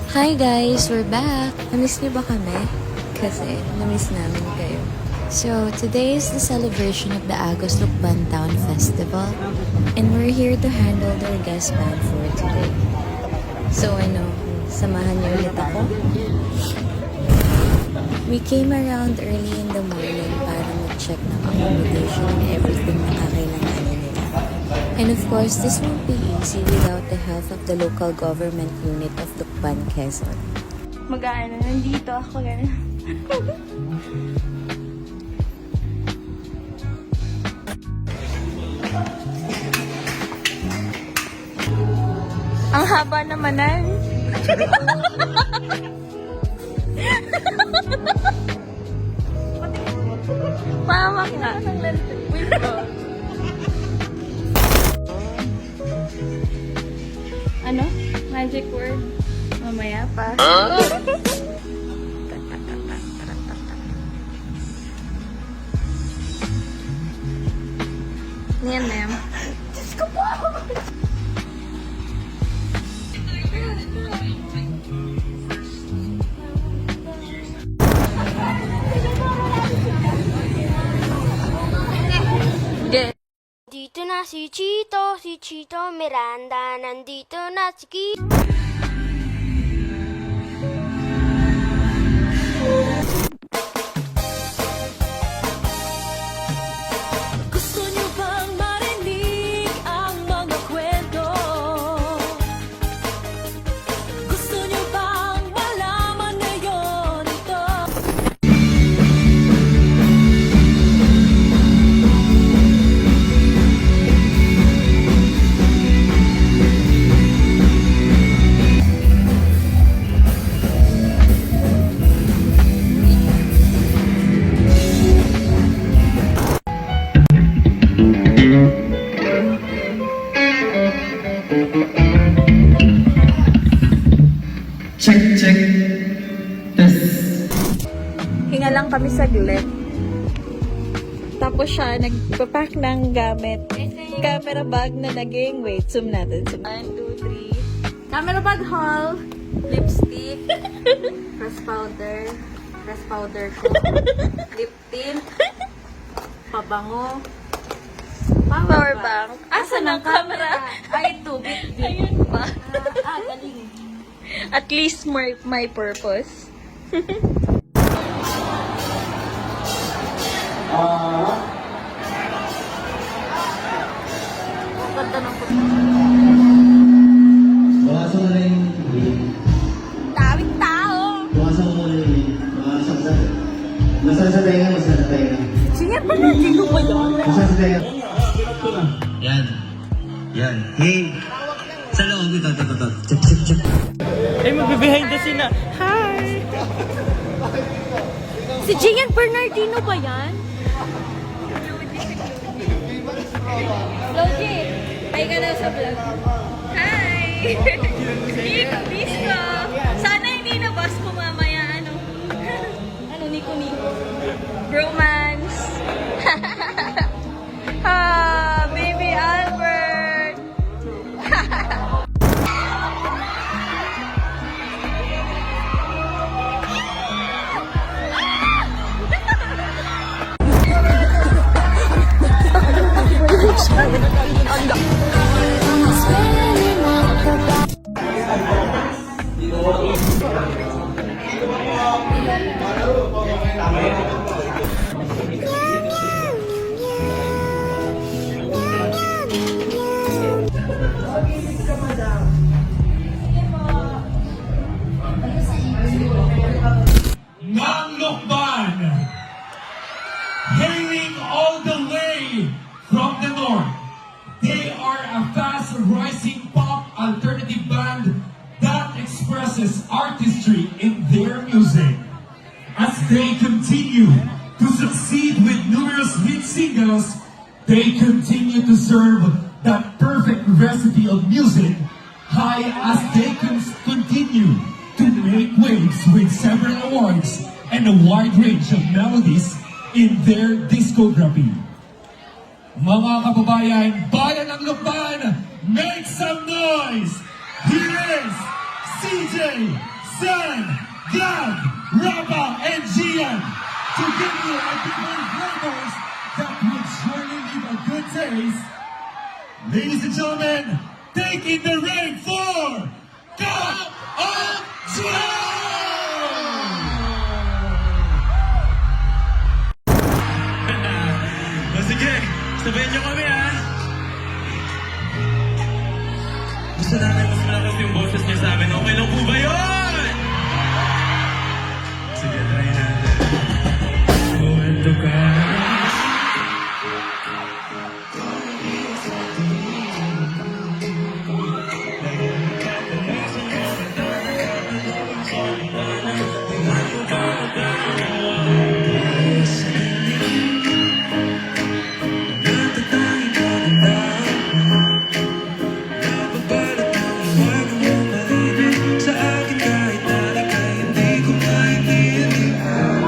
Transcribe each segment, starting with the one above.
Hi guys! We're back! Namiss niyo ba kami? Kasi namiss namin kayo. So, today is the celebration of the Agos Lukban Town Festival and we're here to handle their guest band for today. So, samahan niyo ulit ako? We came around early in the morning para mag-check ng accommodation and everything na kakailanganin nila. And of course, this won't be easy without the help of the local government unit of Lukban, Quezon. Nandito ako ganun. Ang haba namanan. Pahamak nga. Wait ko. Ano? Magic word? Mamaya pa. Niyan, ma'am. Diyos ko po! Nandito na si Chito Miranda, nandito na si Kito. Gusto niyo bang marinig ang mga kwento? Gusto niyo bang malaman ngayon ito? Check. Test. Hinga lang kami saglit. Tapos siya, nagpapack ng gamit. Camera bag na naging, wait, zoom natin. 1, 2, 3. Camera bag haul. Lipstick. Press powder ko. Lip tint. Pabango. Power bank. Asan ang camera? Ay, tubig. Ayun pa. Galing. At least my purpose. Ganda ng Bawasan mo na yung tubig. daming tao. Bawasan mo muna yung tubig. Bawasan sa... Masarap sa tenga. Sige pa na, dito ba yun? Masarap sa tenga. Yan. Hey! Sa loob ito. Check. Ay, magbe-behind the scene na. Hi! Si Gian Bernardino ba yan? Logi, ay ka daw sa vlog. Hi! Disco! Sana hindi nabas ko mamaya, Nico. Bromance! Baby Albert! Ng Lukban, hailing all the way from the north. They are a fast-rising pop alternative band that expresses artistry in their music. As they continue to succeed with numerous hit singles, they continue to serve that perfect recipe of music high as they continue to make waves with several awards and a wide range of melodies in their discography. Mga kababayan, Bayan ng Lukban, make some noise! Here is CJ Sen, Gab, Raba, and Gian to give you a different flavors that will surely leave a good taste. Ladies and gentlemen, taking the ring for Cup of Joe! Sige, sabihin niyo kami ha. Gusto namin mas malakas yung boses niyo sa amin. Okay lang po ba yun? Sige, try natin. Kwento ka. Sa akin kahit na di ka, hindi ko maintindihan.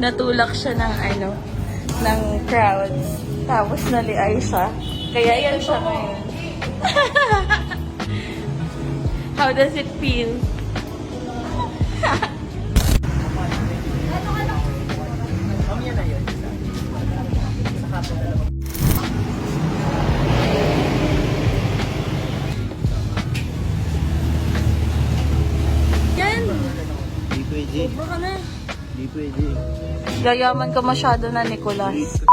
natulak siya ng ng crowd. Tapos naliay siya. Kaya yan siya ngayon. How does it feel? Yan! Di pwede. Baka na. Di pwede. Yayaman ka masyado na, Nicolas.